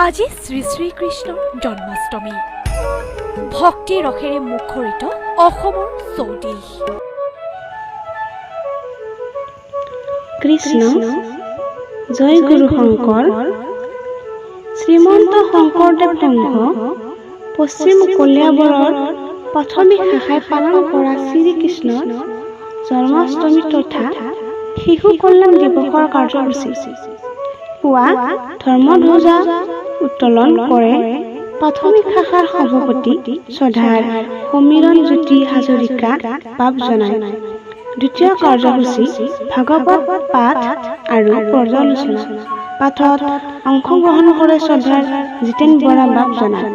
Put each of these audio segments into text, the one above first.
আজি শ্ৰী শ্ৰীকৃষ্ণৰ জন্মাষ্টমী ভক্তি ৰসেৰে মুখৰিত অসমৰ চৌদিশ। কৃষ্ণ জয় গুৰু শংকৰ। শ্ৰীমন্ত শংকৰদেৱ সংঘ পশ্চিম কলিয়াবৰৰ প্ৰাথমিক শাখাই পালন কৰা শ্ৰীকৃষ্ণৰ জন্মাষ্টমী তথা শিশু কল্যাণ দিৱসৰ কাৰ্যসূচী পুৱা ধৰ্মধ্বজা উত্তোলন কৰে প্ৰাথমিক শাখাৰ সভাপতি শ্ৰদ্ধাৰ সমীৰণ জ্যোতি হাজৰিকা বাপ জনায়। দ্বিতীয় কাৰ্যসূচী ভাগৱত পাঠ আৰু পৰ্যালোচনা পাঠত অংশগ্ৰহণ কৰে শ্ৰদ্ধাৰ জিতেন বৰা বাপ জনায়।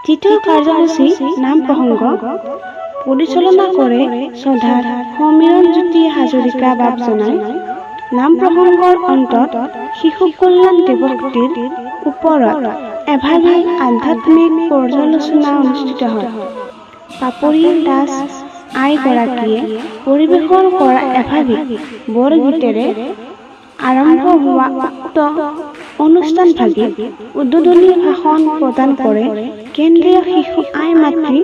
তৃতীয় কাৰ্যসূচী নাম প্ৰসংগ পৰিচালনা কৰে শ্ৰদ্ধাৰ সমীৰণ জ্যোতি হাজৰিকা বাপ জনায়। নাম প্ৰসংগৰ অন্তত শিশু কল্যাণ দিৱসটিৰ ওপৰত এভাগী আধ্যাত্মিক পৰ্যালোচনা অনুষ্ঠিত হয়। পাপৰি দাস আইগৰাকীয়ে পৰিৱেশন কৰা এভাগী বৰগীতেৰে আৰম্ভ হোৱা উক্ত অনুষ্ঠানভাগী উদ্বোধনী ভাষণ প্ৰদান কৰে কেন্দ্ৰীয় শিশু আই মাতৃ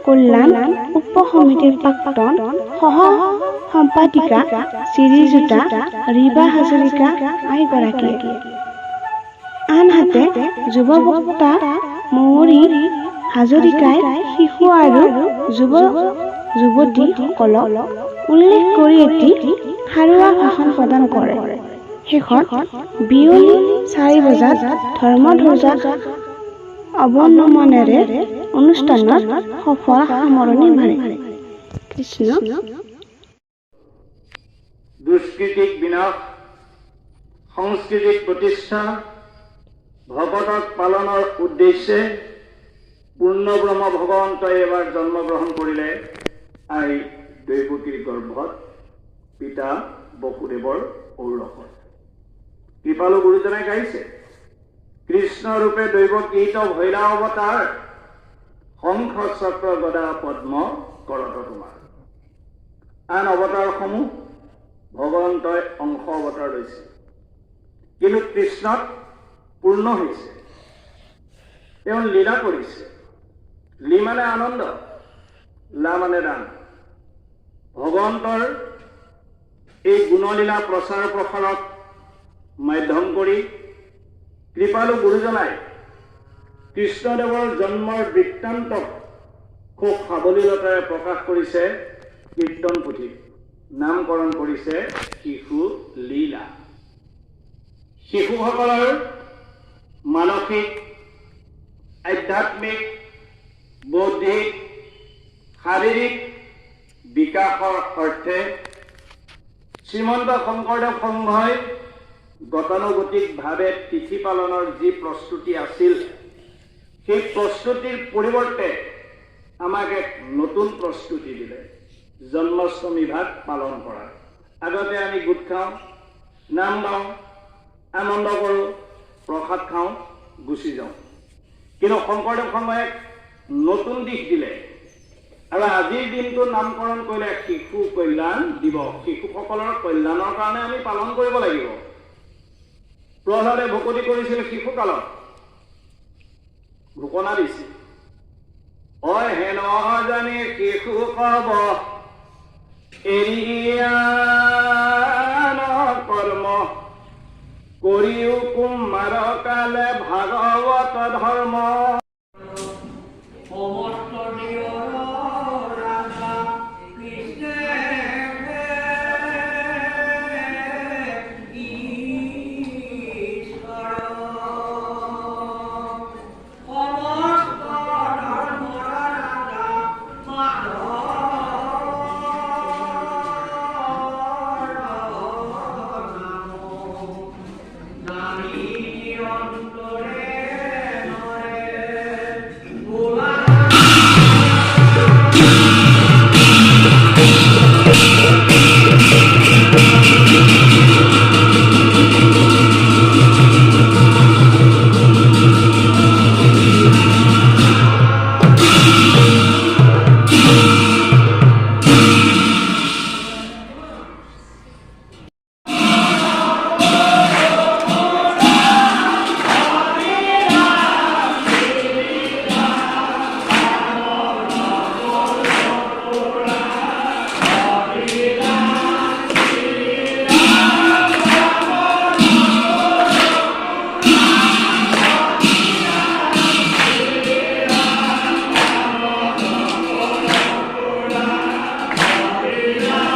কল্যাণ উপ সমিতিৰ প্ৰাক্তন সহ সম্পাদিকা শ্ৰীযুতা ৰীবা হাজৰিকা আইগৰাকীয়ে। আনহাতে যুৱ বক্তা মৌৰী হাজৰিকাই শিশু আৰু যুৱতীসকলক উল্লেখ কৰি এটি সাৰুৱা ভাষণ প্ৰদান কৰে। শেষত বিয়লি 4 বজাত ধৰ্মধ্বজা অৱনমনেৰে অনুষ্ঠানৰ সফল সামৰণি মাৰে। কৃষ্ণ। দুষ্কৃতিক বিনাশ, সংস্কৃতিক প্ৰতিষ্ঠা, ভকতক পালনৰ উদ্দেশ্যে পূৰ্ণব্ৰহ্ম ভগৱন্তই এবাৰ জন্মগ্ৰহণ কৰিলে আই দৈৱকীৰ গৰ্ভত পিতা বসুদেৱৰ ঔৰসত। কৃপালু গুৰুজনাই গাইছে কৃষ্ণ ৰূপে দৈৱকীত ভৈলা অৱতাৰ, শংখ চক্ৰ গদা পদ্ম কৰত তোমাৰ। আন অৱতাৰসমূহ ভগৱন্তই অংশ অৱতাৰ লৈছে, কিন্তু কৃষ্ণত পূৰ্ণ হৈছে। তেওঁ লীলা কৰিছে। লী মানে আনন্দ, লা মানে দান। ভগৱন্তৰ এই গুণলীলা প্ৰচাৰ প্ৰসাৰক মাধ্যম কৰি কৃপালু গুৰুজনাই কৃষ্ণদেৱৰ জন্মৰ বৃত্তান্তক খুব সাৱলীলতাৰে প্ৰকাশ কৰিছে কীৰ্তন পুথিত। নামকৰণ কৰিছে শিশু লীলা। শিশুসকলৰ মানসিক, আধ্যাত্মিক, বৌদ্ধিক, শাৰীৰিক বিকাশৰ অৰ্থে শ্ৰীমন্ত শংকৰদেৱ সংঘই গতানুগতিকভাৱে তিথি পালনৰ যি প্ৰস্তুতি আছিল, সেই প্ৰস্তুতিৰ পৰিৱৰ্তে আমাক এক নতুন প্ৰস্তুতি দিলে জন্মাষ্টমী ভাগ পালন কৰাৰ। আগতে আমি গোট খাওঁ, নাম গাওঁ, আনন্দ কৰোঁ, প্ৰসাদ খাওঁ, গুচি যাওঁ। কিন্তু শংকৰদেৱ সংঘই এক নতুন দিশ দিলে আৰু আজিৰ দিনটো নামকৰণ কৰিলে শিশু কল্যাণ দিৱস। শিশুসকলৰ কল্যাণৰ কাৰণে আমি পালন কৰিব লাগিব। প্ৰহ্লাদে ভকতি কৰিছিল শিশুকালত, ঘোষণা দিছিল অই হেন জানি শিশু কব এৰিয়ান কৰ্ম কৰিও কুমাৰ কালে ভাগৱত ধৰ্ম। Krishna